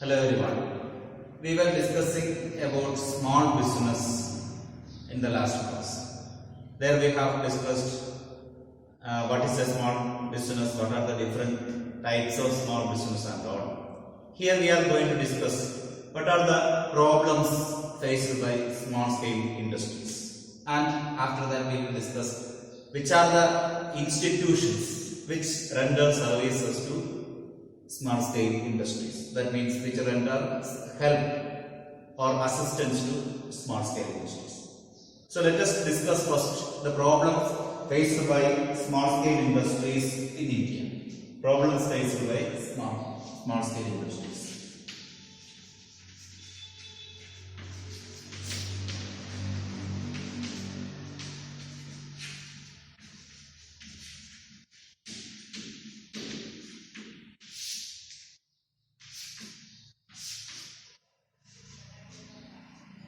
Hello everyone. We were discussing about small business in the last class. There we have discussed what is a small business, what are the different types of small business and all. Here we are going to discuss what are the problems faced by small scale industries, and after that we will discuss which are the institutions which render services to small scale industries. That means which render help or assistance to small scale industries. So let us discuss first the problems faced by small scale industries in India. Problems faced by small scale industries.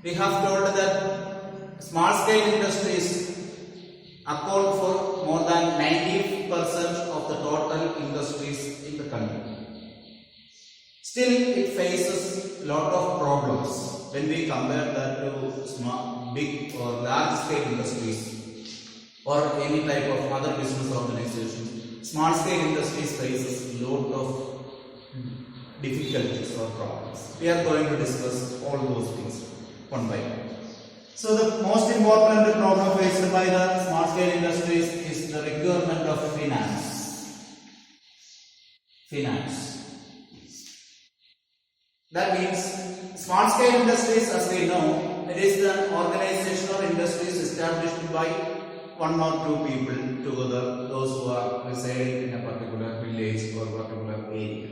We have told that small scale industries account for more than 90% of the total industries in the country. Still, it faces a lot of problems when we compare that to small, big or large scale industries or any type of other business organizations. Small scale industries faces a lot of difficulties or problems. We are going to discuss all those things one by one. So the most important problem faced by the small scale industries is the requirement of finance. That means small scale industries, as we know, it is an organization or industries established by one or two people together, those who are residing in a particular village or particular area.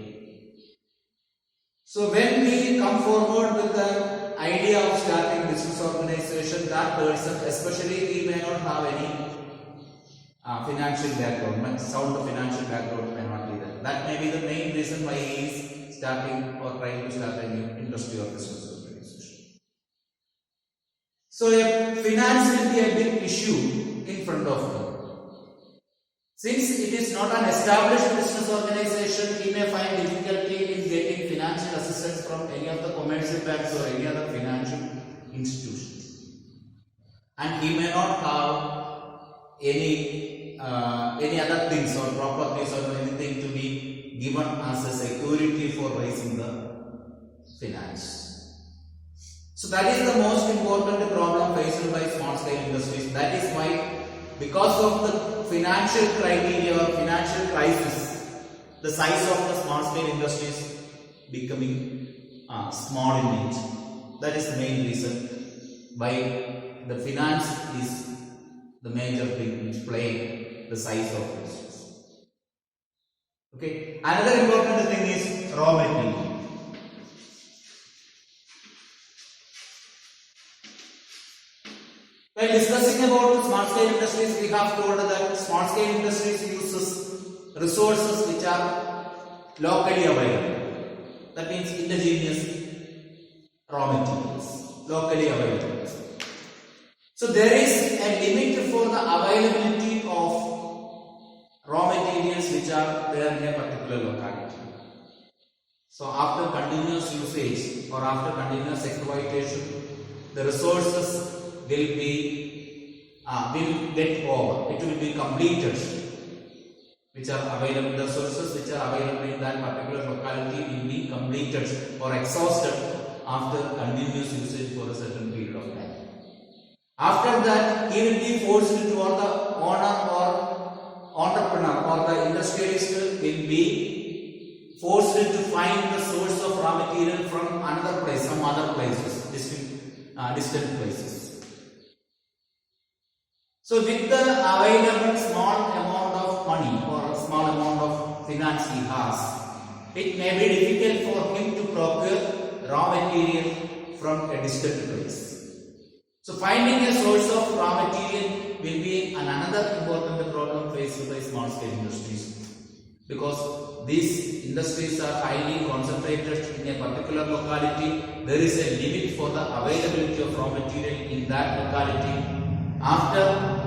So when we come forward with the idea of starting business organization, that person, especially he may not have any financial background, sound financial background may not be there. That may be the main reason why he is starting or trying to start a new industry or business organization. So finance will be a big issue in front of him. Since it is not an established business organization, he may find difficulty in getting financial assistance from any of the commercial banks or any other financial institutions. And he may not have any other things or properties or anything to be given as a security for raising the finance. So that is the most important problem faced by small scale industries. That is why, because of the financial criteria or financial crisis, the size of the small scale industries becoming small in nature. That is the main reason why the finance is the major thing which play the size of industries. Okay. Another important thing is raw material. While discussing about small scale industries, we have told that small scale industries uses resources which are locally available. That means indigenous raw materials, locally available. So there is a limit for the availability of raw materials which are there in a particular locality. So after continuous usage or after continuous exploitation, the resources will get over. It will be completed. Which are available, the sources which are available in that particular locality will be completed or exhausted after continuous usage for a certain period of time. After that, he will be forced to, or the owner or entrepreneur or the industrialist will be forced to find the source of raw material from another place, some other places, distant places. So with the available small amount of money or small amount of finance he has, it may be difficult for him to procure raw material from a distant place. So finding a source of raw material will be another important problem faced by small scale industries, because these industries are highly concentrated in a particular locality. There is a limit for the availability of raw material in that locality. After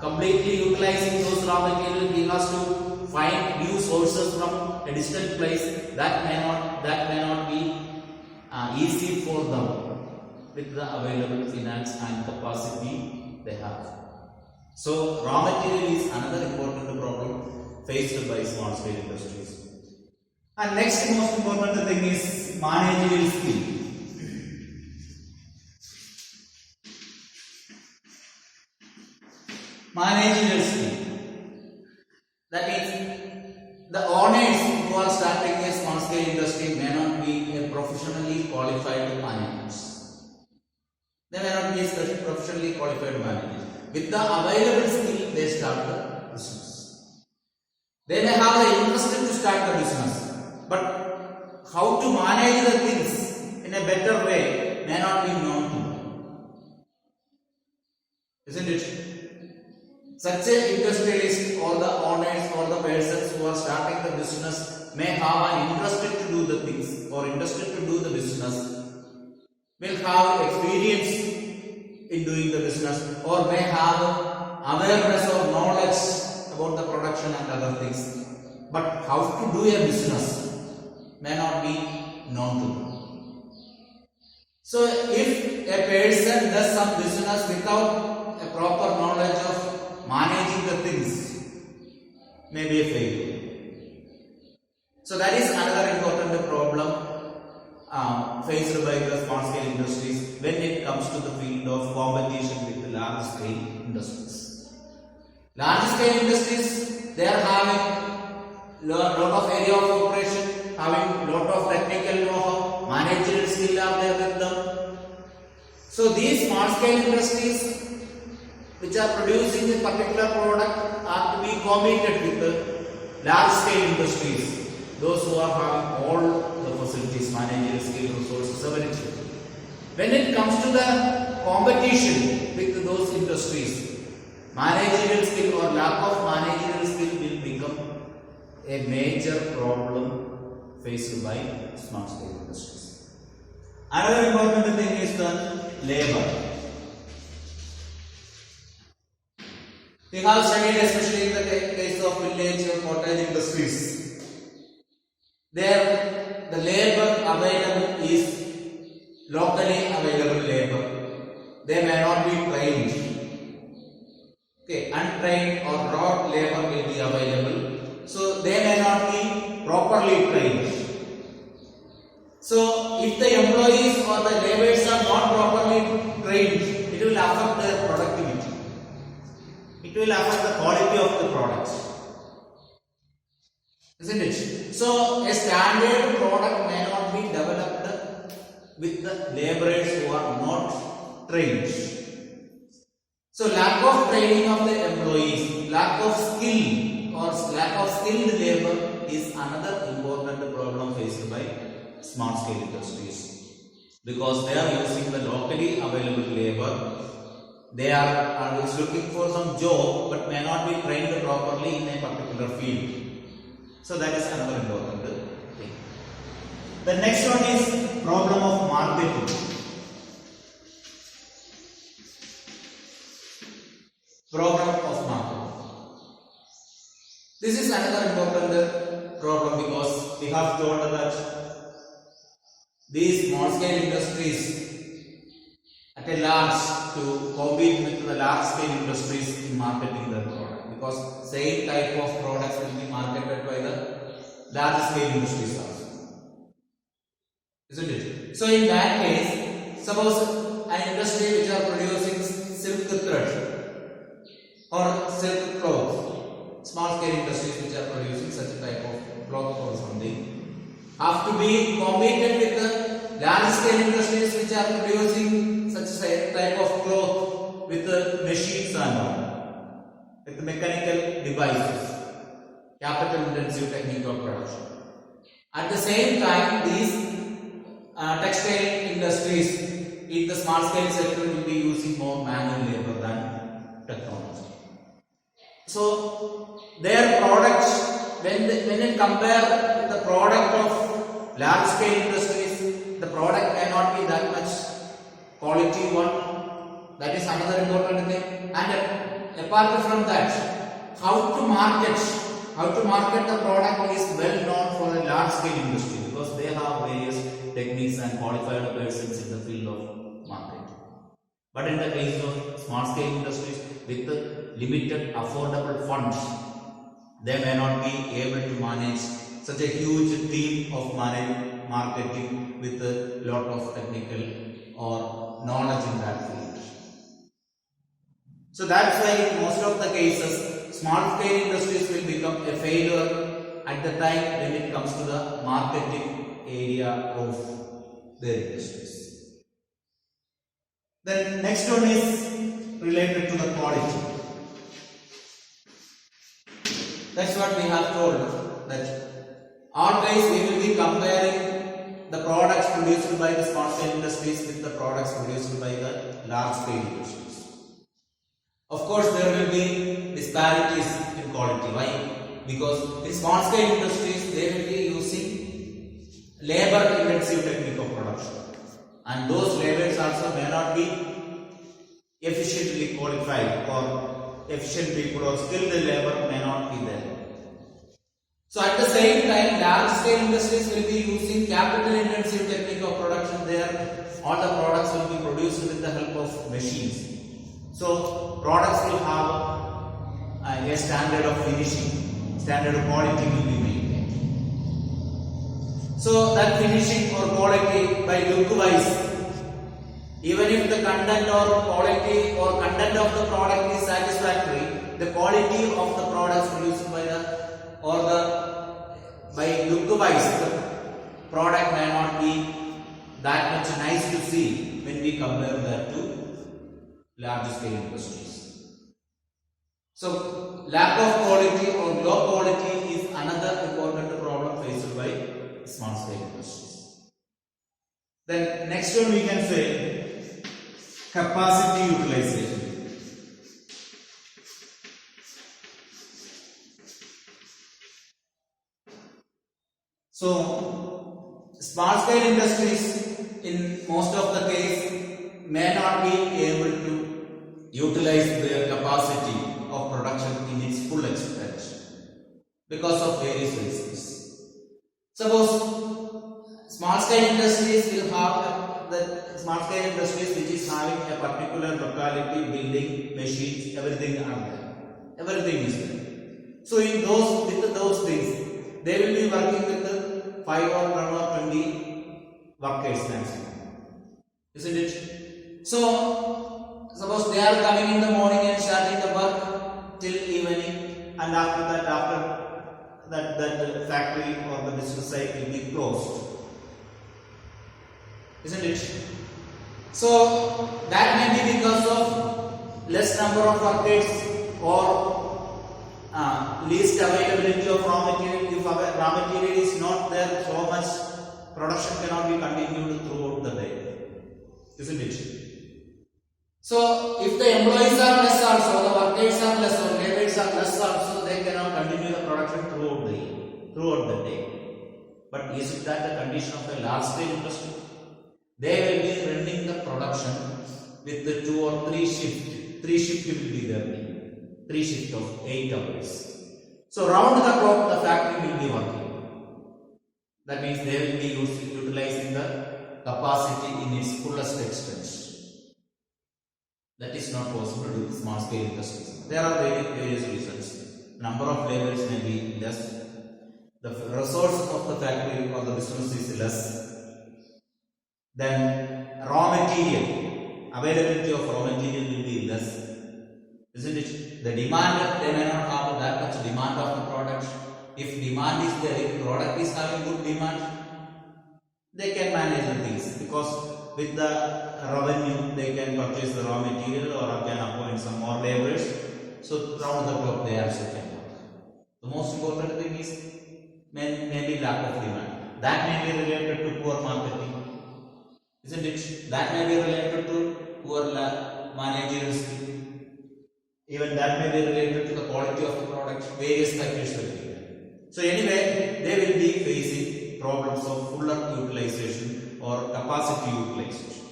completely utilizing those raw material, he has to find new sources from a distant place, that may not be easy for them with the available finance and capacity they have. So raw material is another important problem faced by small scale industries. And next most important thing is managerial skill. Managerial skill. That means the owners who are starting a small scale industry may not be a professionally qualified managers. They may not be a professionally qualified managers. With the available skill, they start the business. They may have the interest to start the business. But how to manage the things in a better way may not be known to them. Isn't it? Such an industrialist or the owners or the persons who are starting the business may have an interest to do the things or interested to do the business, will have experience in doing the business, or may have awareness or knowledge about the production and other things. But how to do a business may not be known to them. So if a person does some business without a proper knowledge of managing the things, may be a failure. So that is another important problem faced by the small scale industries when it comes to the field of competition with the large scale industries. Large scale industries, they are having lot of area of operation, having lot of technical know-how, managerial skill are there with them. So these small scale industries which are producing a particular product are to be competed with the large scale industries, those who are having all the facilities, managerial skill, resources, everything. When it comes to the competition with those industries, managerial skill or lack of managerial skill will become a major problem faced by small scale industries. Another important thing is the labor. We have studied, especially in the case of village or cottage industries, there the labor available is locally available labor. They may not be trained. Okay, untrained or raw labor will be available. So they may not be properly trained. So if the employees or the laborers are not properly trained, it will affect their productivity. It will affect the quality of the products. Isn't it? So a standard product may not be developed with the laborers who are not trained. So lack of training of the employees, lack of skill or lack of skilled labor is another important problem faced by small scale industries, because they are using the locally available labor. They are looking for some job but may not be trained properly in a particular field. So that is another important thing. The next one is problem of marketing. Problem of marketing. This is another important problem because we have told that these small scale industries at a large to compete with the large scale industries in marketing their product, because same type of products will be marketed by the large scale industries also. Isn't it? So in that case, suppose an industry which are producing silk thread or silk cloth, small scale industries which are producing such a type of cloth or something, have to be competed with the large scale industries which are producing such a type of cloth with the machines and all, with the mechanical devices, capital intensive technique of production. At the same time, these textile industries in the small scale sector will be using more manual labor than technology. So their products, when it compare with the product of large scale industries, the product may not be that much quality one. That is another important thing. And apart from that, how to market how to market the product is well known for a large scale industry because they have various techniques and qualified persons in the field of market. But in the case of small scale industries with limited affordable funds, they may not be able to manage such a huge team of marketing with a lot of technical or knowledge in that field. So that's why in most of the cases, small scale industries will become a failure at the time when it comes to the marketing area of their industries. Then next one is related to the quality. That's what we have told, that always we will be comparing the products produced by the small scale industries with the products produced by the large scale industries. Of course, there will be disparities in quality. Why? Because in small scale industries, they will be using labor intensive technique of production, and those labors also may not be efficiently qualified, or efficient people or skilled labor may not be there. So at the same time, large scale industries will be using capital intensive technique of production. There, all the products will be produced with the help of machines. So products will have a standard of finishing, standard of quality will be maintained. So that finishing or quality by look wise, even if the content or quality or content of the product is satisfactory, the quality of the products produced by by look wise, the product may not be that much nice to see when we compare that to large scale industries. So lack of quality or low quality is another important problem faced by small scale industries. Then next one we can say capacity utilization. So small scale industries in most of the case may not be able to utilize their capacity of production in its full extent because of various reasons. Suppose small scale industries will have the small scale industries which is having a particular locality, building, machines, everything are there. Everything is there. So in those, with those things, they will be working with the 5 or 1 or 20 workers maximum. Isn't it? So suppose they are coming in the morning and starting the work till evening, and after that factory or the business site will be closed. Isn't it? So that may be because of less number of workers or least availability of raw material. If raw material is not there, so much production cannot be continued throughout the day. Isn't it? So if the employees are less also, the workers are less or laborers are less also, they cannot continue the production throughout the day. But is it that the condition of a large scale industry? They will be running the production with the 2 or 3 shift. 3 shift will be there. 3 shift of 8 hours. So round the clock the factory will be working. That means they will be utilizing the capacity in its fullest extent. That is not possible with small scale industries. There are various reasons. Number of laborers may be less. The resource of the factory or the business is less. Then raw material, availability of raw material will be less. Isn't it? The demand, they may not have that much demand of the product. If demand is there, if product is having good demand, they can manage the things, because with the revenue they can purchase the raw material or can appoint some more laborers. So round the clock they also can work. The most important thing is maybe lack of demand. That may be related to poor marketing. Isn't it? That may be related to poor managerial skill. Even that may be related to the quality of the product. Various factors will be there. So anyway, they will be facing problems of fuller utilization or capacity utilization.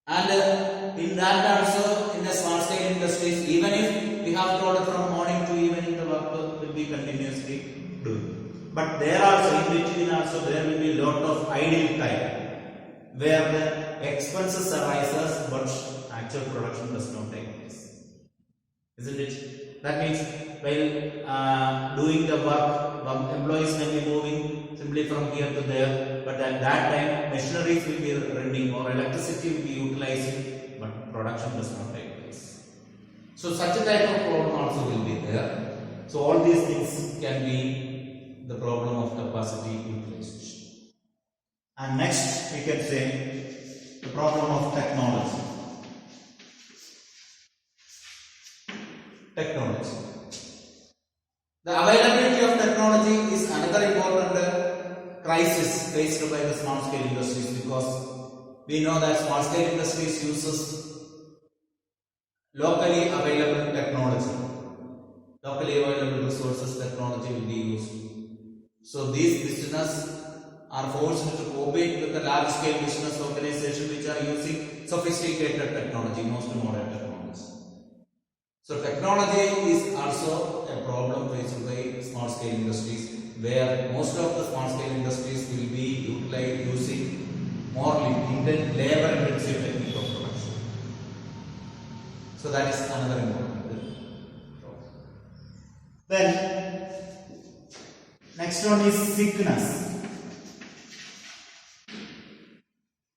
And in that also, in the small scale industries, even if we have told from morning to evening the work but there also in between also there will be lot of idle time where the expenses arises but actual production does not take place, isn't it? That means while doing the work, employees may be moving simply from here to there, but at that time machineries will be running or electricity will be utilizing, but production does not take place. So such a type of problem also will be there. So all these things can be the problem of capacity utilization. And next we can say the problem of technology. The availability of technology is another important crisis faced by the small scale industries, because we know that small scale industries uses locally available technology. Locally available resources technology will be used. So these businesses are forced to compete with the large scale business organizations which are using sophisticated technology, most modern technology. So technology is also a problem faced by small scale industries, where most of the small scale industries will be using more labor intensive technique of production. So that is another important problem. Then next one is sickness.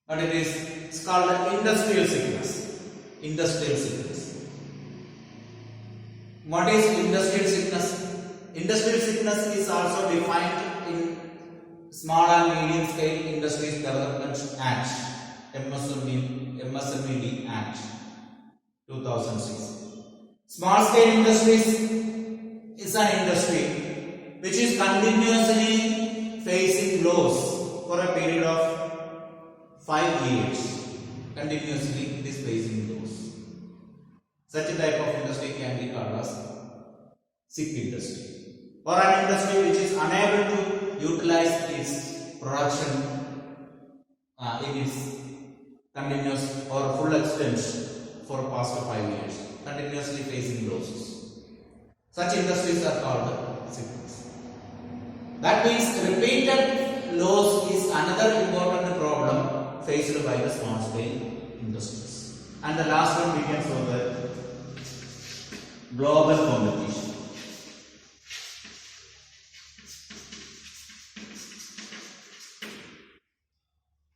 But it's called industrial sickness. Industrial sickness. What is industrial sickness? Industrial sickness is also defined in Small and Medium Scale Industries Development Act, MSMED Act 2006. Small scale industries is an industry which is continuously facing loss for a period of 5 years. Continuously it is facing loss. Such a type of industry can be called as sick industry, or an industry which is unable to utilize its production in its continuous or full extent for past 5 years, continuously facing losses. Such industries are called sick industries. That means repeated loss is another important problem faced by the small scale industries. And the last one we can show that global competition.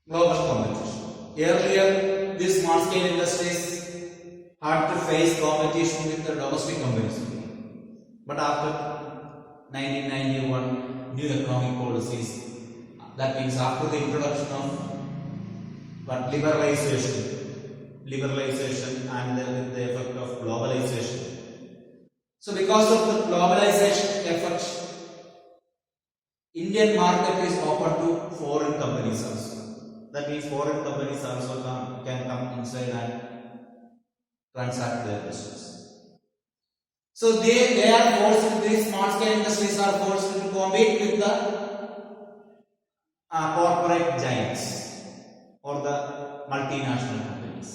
Global competition. Earlier, these small scale industries had to face competition with the domestic companies. But after 1991, new economic policies, that means after the introduction of liberalization and with the effect of globalization. So because of the globalization effect, Indian market is open to foreign companies also. That means foreign companies also can come inside and transact their business. So they are forced, these small scale industries are forced to compete with the corporate giants or the multinational companies.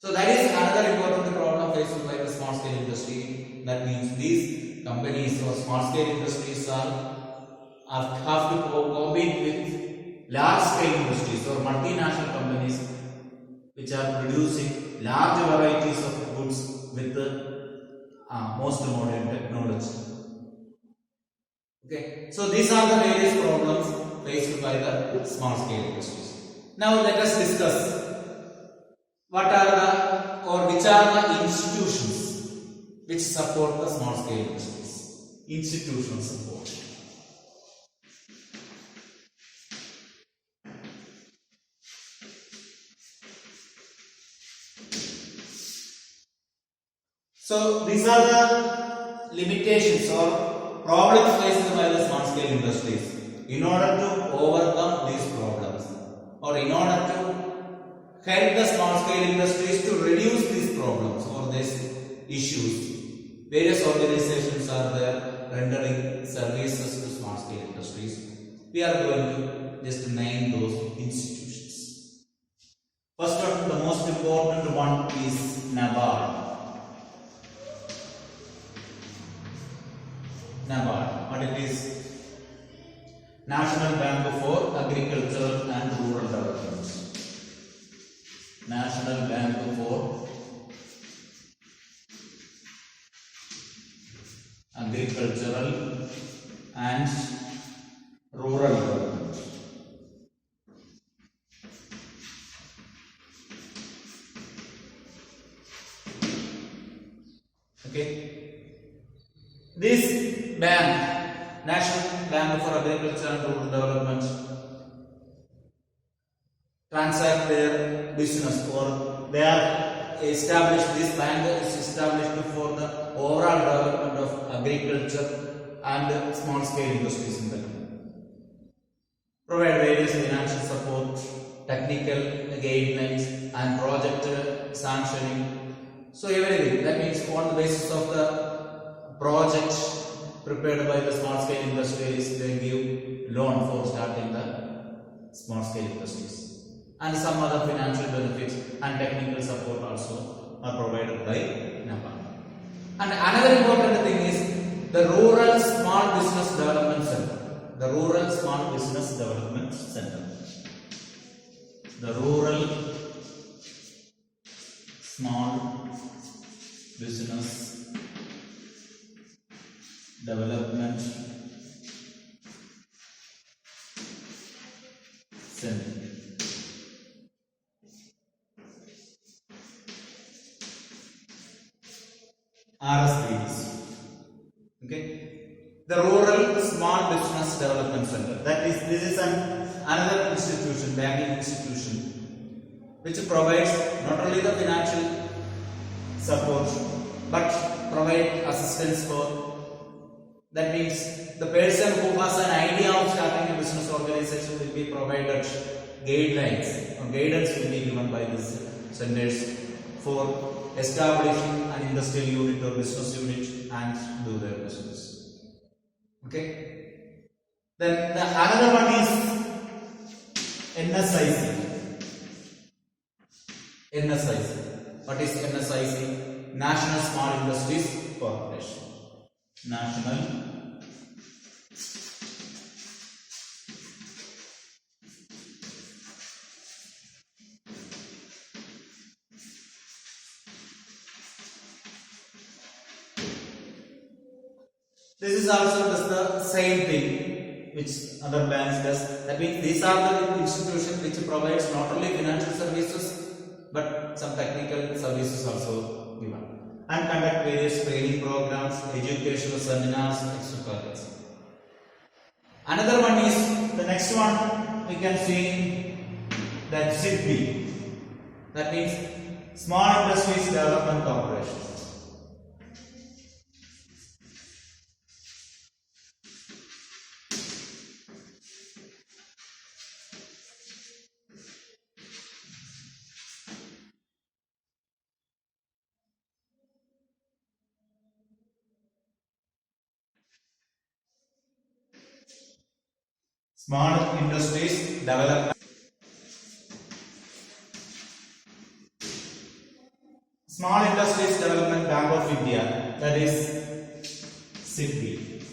So that is another important problem faced by the small scale industry. That means these companies or small scale industries have to compete with large scale industries or multinational companies which are producing large varieties of goods with the most modern technology. Okay, so these are the various problems faced by the small scale industries. Now let us discuss what are the or which are the institutions which support the small scale industries. Institutional support. So these are the limitations or problems faced by the small scale industries. In order to overcome these problems, or in order to help the small scale industries to reduce these problems or these issues, various organizations are there rendering services to small scale industries. We are going to just name those institutions. First of the most important one is Nabard. Nabard, what it is? National Bank for Agricultural and Rural Development. National Bank for Agricultural and Rural Development. Okay. This bank, National Bank for Agriculture and Rural Development, transact their business, or they are established. This bank is established for the overall development of agriculture and small scale industries in the country. Provide various financial support, technical guidelines, and project sanctioning. So everything, that means on the basis of the project prepared by the small scale industries, they give loan for starting the small scale industries, and some other financial benefits and technical support also are provided by Nabard. And another important thing is the Rural Small Business Development Center. The Rural Small Business Development Center. The Rural Small Business Development Center. RSBDC. Okay. The Rural Small Business Development Center. This is another institution, banking institution, which provides not only the financial support but provide assistance for. That means the person who has an idea of starting a business organization will be provided guidelines or guidance will be given by these centers for establishing an industrial unit or business unit and do their business. Okay. Then the another one is NSIC. NSIC. What is NSIC? National Small Industries Corporation. National This is also does the same thing which other banks does. That means these are the institutions which provides not only financial services but some technical services also given, and conduct various training programs, educational seminars, etc. Another one is the next one we can see that SIDBI. That means Small Industries Development Corporation. Small Industries Development. Small Industries Development Bank of India, that is SIDBI.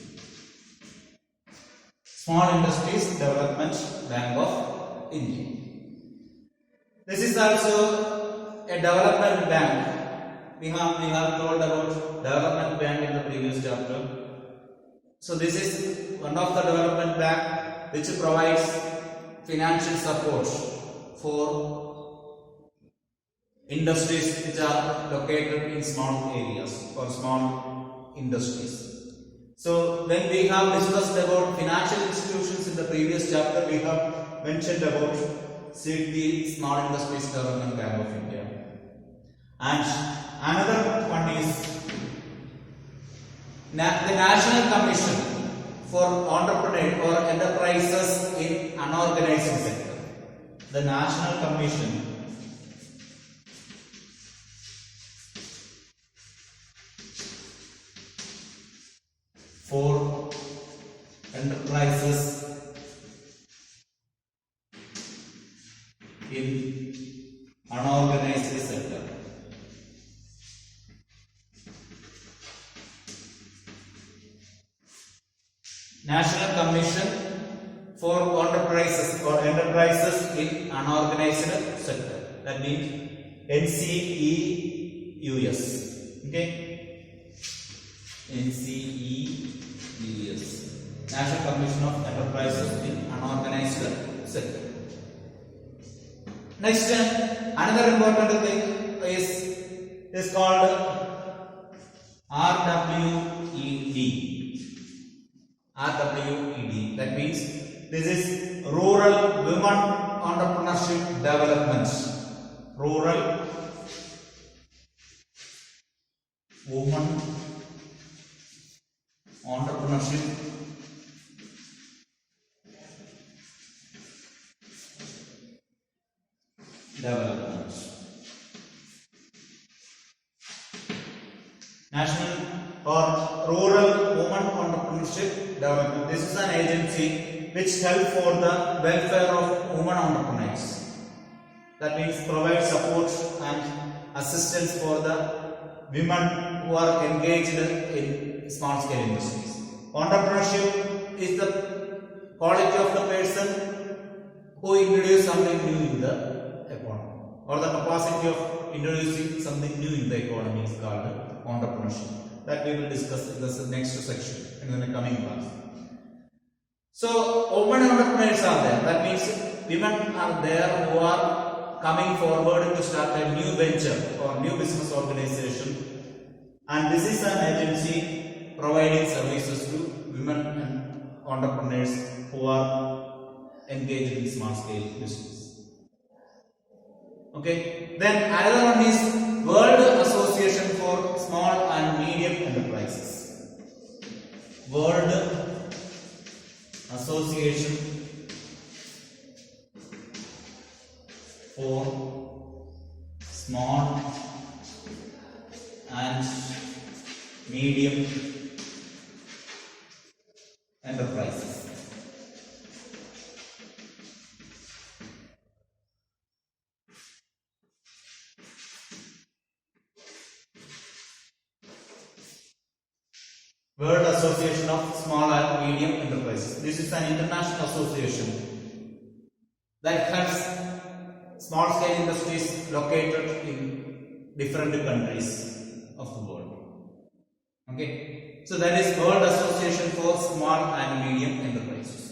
Small Industries Development Bank of India. This is also a development bank. We have told about development bank in the previous chapter. So this is one of the development bank which provides financial support for industries which are located in small areas or small industries. So when we have discussed about financial institutions in the previous chapter, we have mentioned about SIDBI, Small Industries Development Bank of India. And another one is the National Commission for Entrepreneurs or Enterprises in Unorganized Sector. The National Commission for Enterprises in Unorganized Sector. National Commission enterprises in unorganized sector. That means NCEUS. Okay, NCEUS, National Commission of Enterprises in Unorganized Sector. Next, another important thing is called RWED. RWED. That means this is Rural Women Entrepreneurship Development. Rural Women Entrepreneurship Development. National or Rural Women Entrepreneurship Development. This is an agency which helps for the welfare of women entrepreneurs. That means provide support and assistance for the women who are engaged in small scale industries. Entrepreneurship is the quality of the person who introduces something new in the economy, or the capacity of introducing something new in the economy is called entrepreneurship. That we will discuss in the next section in the coming class. So women entrepreneurs are there. That means women are there who are coming forward to start a new venture or new business organization, and this is an agency providing services to women and entrepreneurs who are engaged in small scale business. Okay, then another one is World Association for Small and Medium Enterprises. World Association for Small and Medium Enterprises. World Association of Small and Medium Enterprises. This is an international association that helps small scale industries located in different countries of the world. Okay, so that is World Association for Small and Medium Enterprises.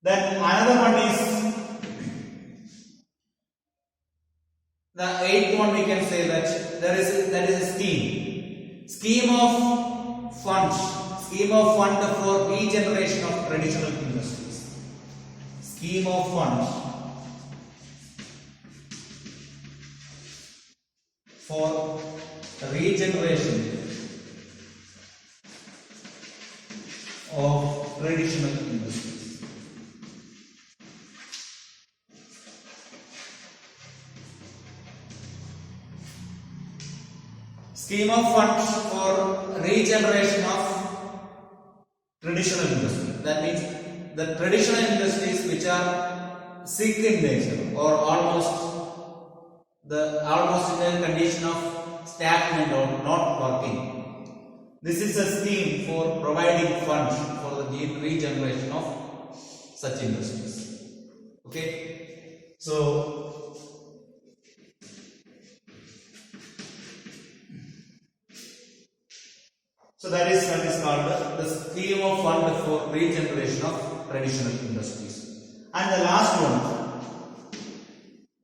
Then another one is the eighth one. We can say that that is a scheme of fund for regeneration of traditional industries. Scheme of fund for regeneration of traditional industries. Scheme of funds for regeneration of traditional industry. That means the traditional industries which are sick in nature or almost in a condition of stagnant or not working. This is a scheme for providing funds for the regeneration of such industries. Okay, so that is called the scheme of fund for regeneration of traditional industries. And the last one,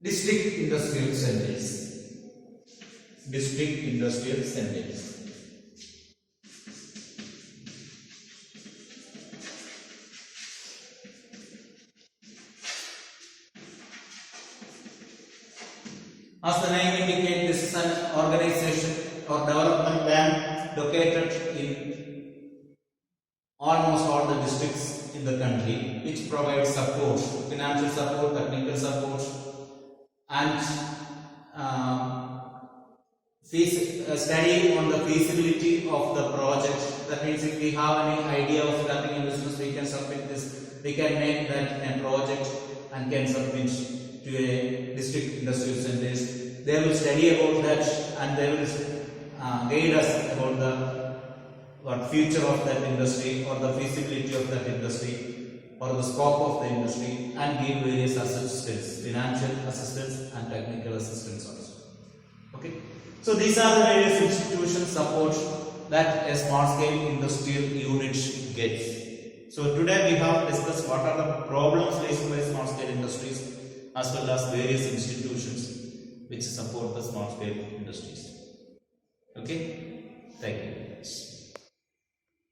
district industrial centers. District industrial centers. As the name indicates, this is an organization or development plan located in almost all the districts in the country, which provides support, financial support, technical support, and study on the feasibility of the project. That means if we have any idea of starting a business, we can submit this, we can make that a project and can submit to a district industrial centers. They will study about that and they will guide us about the future of that industry or the feasibility of that industry, or the scope of the industry and give various assistance, financial assistance and technical assistance also. Okay. So these are the various institutions support that a small scale industrial unit gets. So today we have discussed what are the problems faced by small scale industries as well as various institutions which support the small scale industries. Okay.